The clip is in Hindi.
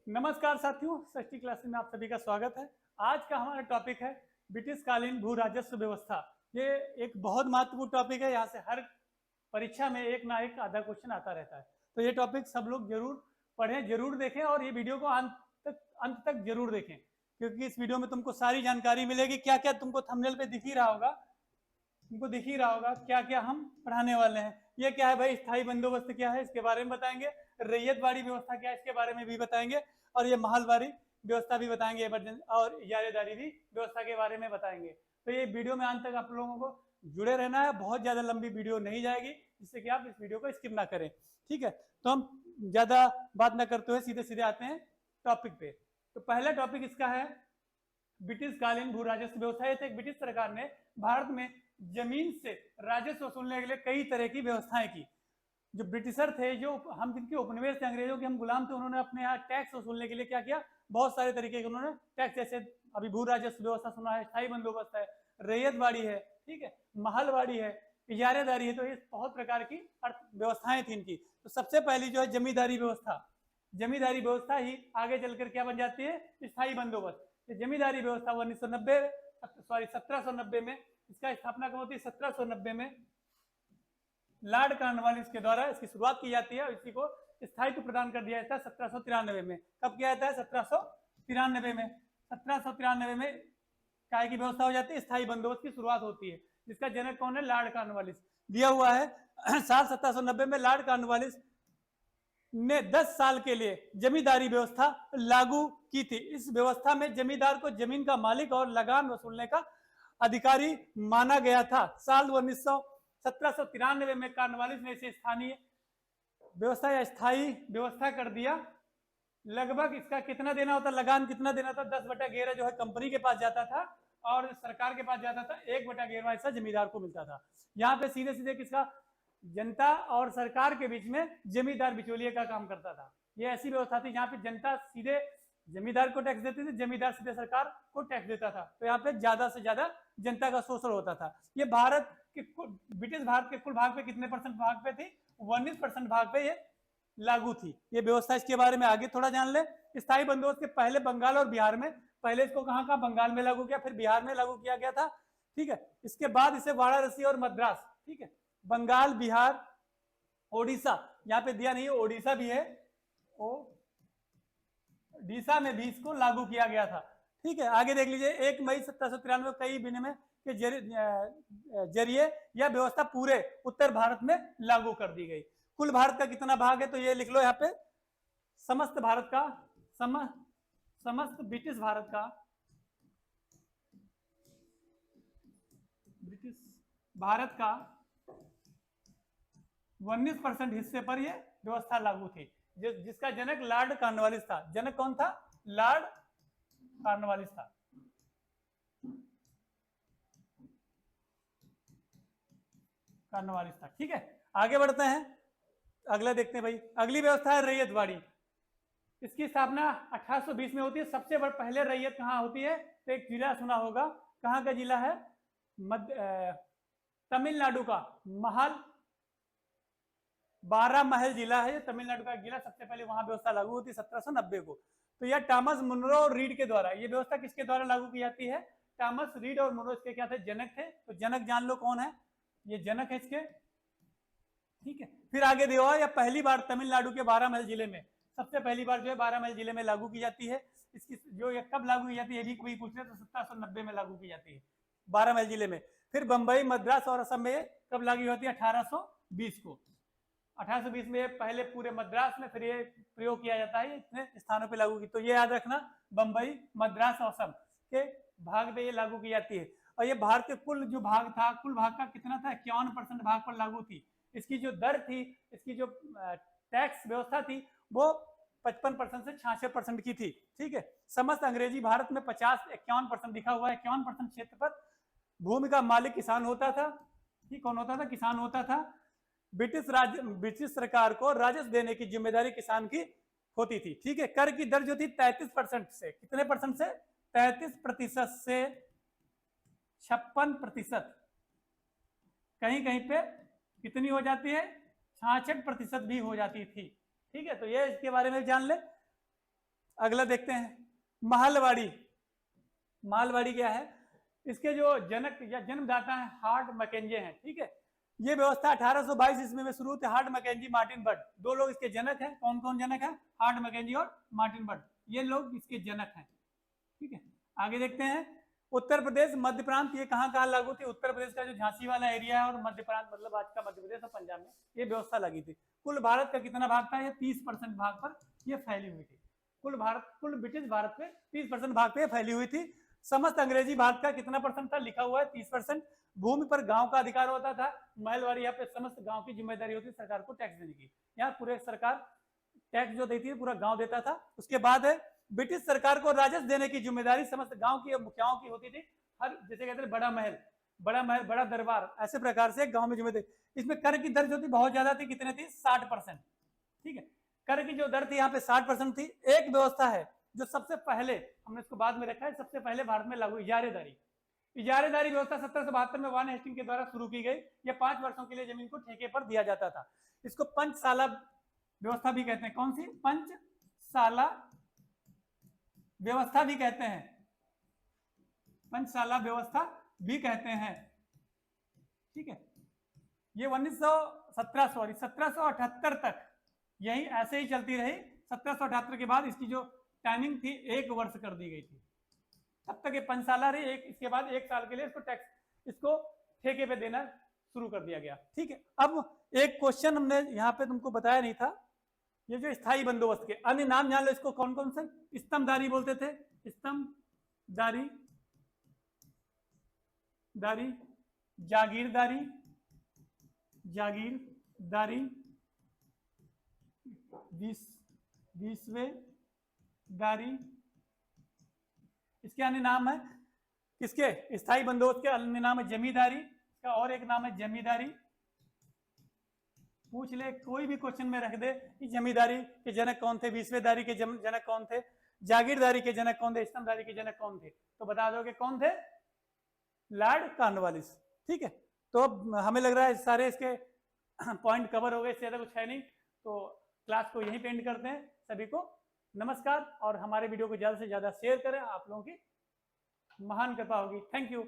नमस्कार साथियों, षष्ठी क्लास में आप सभी का स्वागत है। आज का हमारा टॉपिक है ब्रिटिश कालीन भू राजस्व व्यवस्था। ये एक बहुत महत्वपूर्ण टॉपिक है। यहाँ से हर परीक्षा में एक ना एक आधा क्वेश्चन आता रहता है, तो ये टॉपिक सब लोग जरूर पढ़ें, जरूर देखें और ये वीडियो को अंत तक जरूर देखें, क्योंकि इस वीडियो में तुमको सारी जानकारी मिलेगी। क्या क्या तुमको थंबनेल पे दिख ही रहा होगा, क्या क्या हम पढ़ाने वाले हैं। ये क्या है भाई, स्थायी बंदोबस्त क्या है इसके बारे में बताएंगे, रैयतवाड़ी व्यवस्था क्या है इसके बारे में भी बताएंगे, और ये महलवाड़ी व्यवस्था भी बताएंगे, और इजारेदारी भी व्यवस्था के बारे में बताएंगे। तो ये वीडियो में अंत तक आप लोगों को जुड़े रहना है। बहुत ज्यादा लंबी वीडियो नहीं जाएगी, जिससे कि आप इस वीडियो को स्किप ना करें। ठीक है, तो हम ज्यादा बात ना करते हुए सीधे सीधे आते हैं टॉपिक पे। तो पहला टॉपिक इसका है ब्रिटिश कालीन भू राजस्व व्यवस्था। ये थे ब्रिटिश सरकार ने भारत में जमीन से राजस्व वसूलने के लिए कई तरह की व्यवस्थाएं की। जो ब्रिटिशर थे, जो हम जिनके उपनिवेश थे, अंग्रेजों के हम गुलाम थे, उन्होंने अपने यहाँ टैक्स वसूलने के लिए क्या किया, बहुत सारे तरीके के उन्होंने टैक्स, जैसे अभी भू राजस्व व्यवस्था सुना है, स्थायी बंदोबस्त है, रैयतवाड़ी है, ठीक है, महलवाड़ी है, इजारेदारी है। तो ये बहुत प्रकार की व्यवस्थाएं थी इनकी। तो सबसे पहली जो है जमींदारी व्यवस्था। जमींदारी व्यवस्था ही आगे चलकर क्या बन जाती है, स्थायी बंदोबस्त। जमींदारी व्यवस्था 1790 में इसका स्थापना कब होती है, 1790 में लॉर्ड कॉर्नवालिस के द्वारा इसकी शुरुआत की जाती है और इसी को स्थायित्व प्रदान कर दिया जाता है 1793 में। कब किया जाता है, 1793 में। 1793 में काय की व्यवस्था हो जाती है, स्थायी बंदोबस्त की शुरुआत होती है, जिसका जनक कौन है, लॉर्ड कॉर्नवालिस। दिया हुआ है साल 1790 में लॉर्ड कॉर्नवालिस ने 10 साल के लिए जमींदारी व्यवस्था लागू की थी। इस व्यवस्था में जमींदार को जमीन का मालिक और लगान वसूलने का अधिकारी माना गया था। साल 1793 में कॉर्नवालिस ने इसे स्थानीय व्यवस्था या स्थायी व्यवस्था कर दिया। लगभग इसका कितना देना होता, लगान कितना देना था, 10/11 जो है कंपनी के पास जाता था और सरकार के पास जाता था 1/11 हिस्सा जमींदार को मिलता था। यहाँ पे सीधे सीधे किसका, जनता और सरकार के बीच में जमींदार बिचौलिए का काम करता था। ये ऐसी व्यवस्था थी जहाँ पे जनता सीधे जमींदार को टैक्स देती थी, जमींदार सीधे सरकार को टैक्स देता था। तो यहाँ पे ज्यादा से ज्यादा जनता का शोषण होता था। ये भारत के ब्रिटिश भारत के कुल भाग पे कितने परसेंट भाग पे थी, 19% भाग पे ये लागू थी ये व्यवस्था। इसके बारे में आगे थोड़ा जान ले। स्थायी बंदोबस्त के पहले बंगाल और बिहार में, पहले इसको कहाँ बंगाल में लागू किया, फिर बिहार में लागू किया गया था। ठीक है, इसके बाद इसे वाराणसी और मद्रास, ठीक है, बंगाल, बिहार, ओडिशा, यहाँ पे दिया नहीं है, ओडिशा भी है, ओडिशा में भी इसको लागू किया गया था। ठीक है, आगे देख लीजिए। 1 मई 1793 कई विनिमय के जरिए यह व्यवस्था पूरे उत्तर भारत में लागू कर दी गई। कुल भारत का कितना भाग है, तो ये लिख लो यहाँ पे, समस्त भारत का, समस्त ब्रिटिश भारत का, ब्रिटिश भारत का 19% हिस्से पर यह व्यवस्था लागू थी, जिसका जनक लॉर्ड कॉर्नवालिस था। जनक कौन था, लॉर्ड कॉर्नवालिस था। कॉर्नवालिस था। ठीक है, आगे बढ़ते हैं, अगला देखते हैं भाई। अगली व्यवस्था है रैयतवाड़ी। इसकी स्थापना 1820 में होती है। सबसे पहले रैयत कहाँ होती है, तो एक जिला सुना होगा, कहाँ का जिला है, तमिलनाडु का बारामहल जिला है, तमिलनाडु का जिला। सबसे पहले वहां व्यवस्था लागू होती है 1790 को। तो यह टॉमस मुनरो और रीड के द्वारा, ये व्यवस्था किसके द्वारा लागू की जाती है, टॉमस रीड और मुनरो इसके क्या थे, जनक थे। तो जनक जान लो कौन है, ये जनक है इसके। ठीक है, फिर आगे देखो, यह पहली बार तमिलनाडु के बारामहल जिले में, सबसे पहली बार जो है बारामहल जिले में लागू की जाती है। इसकी जो ये कब लागू की जाती है, ये भी कोई पूछ रहे तो 1790 में लागू की जाती है बारामहल जिले में। फिर बंबई, मद्रास और असम में कब लागू होती है, 1820 को। 1820 में पहले पूरे मद्रास में, फिर ये प्रयोग किया जाता है, इतने स्थानों पे लागू की। तो ये याद रखना, बंबई, मद्रास और असम के भाग पे ये लागू की जाती है। और ये भारत के कुल जो भाग था, कुल भाग का कितना था, 51% भाग पर लागू थी। इसकी जो दर थी, इसकी जो टैक्स व्यवस्था थी, वो 55% से 66% की थी। ठीक है, समस्त अंग्रेजी भारत में 51% लिखा हुआ है। 51% क्षेत्र पर भूमि का मालिक किसान होता था। ठीक, कौन होता था, किसान होता था। ब्रिटिश सरकार को राजस्व देने की जिम्मेदारी किसान की होती थी। ठीक है, कर की दर जो थी 33% से, कितने परसेंट से, 33% से 56%, कहीं कहीं पे कितनी हो जाती है, 66% भी हो जाती थी। ठीक है, तो ये इसके बारे में जान ले। अगला देखते हैं महलवाड़ी। महलवाड़ी क्या है? इसके जो जनक या जन्मदाता हैं हार्ट मैकेंजे हैं। ठीक है, ये व्यवस्था 1822 ईस्वी में शुरू हुई थी। हार्ट मैकेंजी, मार्टिन बर्ड, दो लोग इसके जनक हैं। कौन कौन जनक है? हार्ट मैकेंजी और मार्टिन बर्ड, ये लोग इसके जनक हैं। ठीक है, आगे देखते हैं उत्तर प्रदेश मध्य प्रांत, ये कहाँ कहाँ लागू थी? उत्तर प्रदेश का जो झांसी वाला एरिया है और मध्य प्रांत मतलब आज का मध्य प्रदेश और पंजाब में ये व्यवस्था लगी थी। कुल भारत का कितना भाग था? ये 30% भाग पर ये फैली हुई थी। कुल ब्रिटिश भारत पे 30% भाग पे फैली हुई थी। समस्त अंग्रेजी भारत का कितना परसेंट था? लिखा हुआ है 30%। भूमि पर गांव का अधिकार होता था। महलवाड़ी यहाँ पे समस्त गांव की जिम्मेदारी होती सरकार को टैक्स देने की। यहाँ पूरे सरकार टैक्स जो देती है पूरा गांव देता था। उसके बाद है ब्रिटिश सरकार को राजस्व देने की जिम्मेदारी समस्त गांव की मुखियाओं की होती थी। हर जैसे कहते हैं बड़ा महल, बड़ा दरबार, ऐसे प्रकार से गांव में जिम्मेदारी। इसमें कर की दर जो थी बहुत ज्यादा थी। कितने थी? 60%। ठीक है, कर की जो दर थी यहाँ पे 60% थी। एक व्यवस्था है जो सबसे पहले, हमने इसको बाद में रखा है, सबसे पहले भारत में लागू इजारेदारी। इजारेदारी व्यवस्था 1772 में वान हेस्टिंग के द्वारा शुरू की गई। यह 5 वर्षों के लिए जमीन को ठेके पर दिया जाता था। इसको पंचशाला व्यवस्था भी कहते हैं। कौन सी? पंचशाला व्यवस्था भी कहते हैं। पंचशाला व्यवस्था भी कहते हैं। ठीक है, ये 1778 तक यही ऐसे ही चलती रही। 1778 के बाद इसकी जो टाइमिंग थी 1 वर्ष कर दी गई थी। तब तक ये पंचशाला रही। इसके बाद 1 साल के लिए इसको ठेके पे देना शुरू कर दिया गया। ठीक है, अब एक क्वेश्चन हमने यहाँ पे तुमको बताया नहीं था, ये जो स्थायी बंदोबस्त के अन्य नाम जान लो। इसको कौन कौन से? स्तंभदारी बोलते थे। स्तंभदारी, जागीरदारी, विस्वेदारी, इसके अन्य नाम है। किसके? स्थायी बंदोबस्त के अन्य नाम है जमींदारी। इसका और एक नाम है जमींदारी। पूछ ले, कोई भी क्वेश्चन में रख दे कि जमींदारी के जनक कौन थे, विस्वेदारी के जनक कौन थे, जागीरदारी के जनक कौन थे, स्तंभदारी के जनक कौन थे, तो बता दोगे कौन थे? Lord Cornwallis. ठीक है, तो अब हमें लग रहा है सारे इसके पॉइंट कवर हो गए, इससे ज्यादा कुछ है नहीं। तो क्लास को यहीं पे एंड करते हैं। सभी को नमस्कार, और हमारे वीडियो को ज्यादा से ज्यादा शेयर करें। आप लोगों की महान कृपा होगी। Thank you.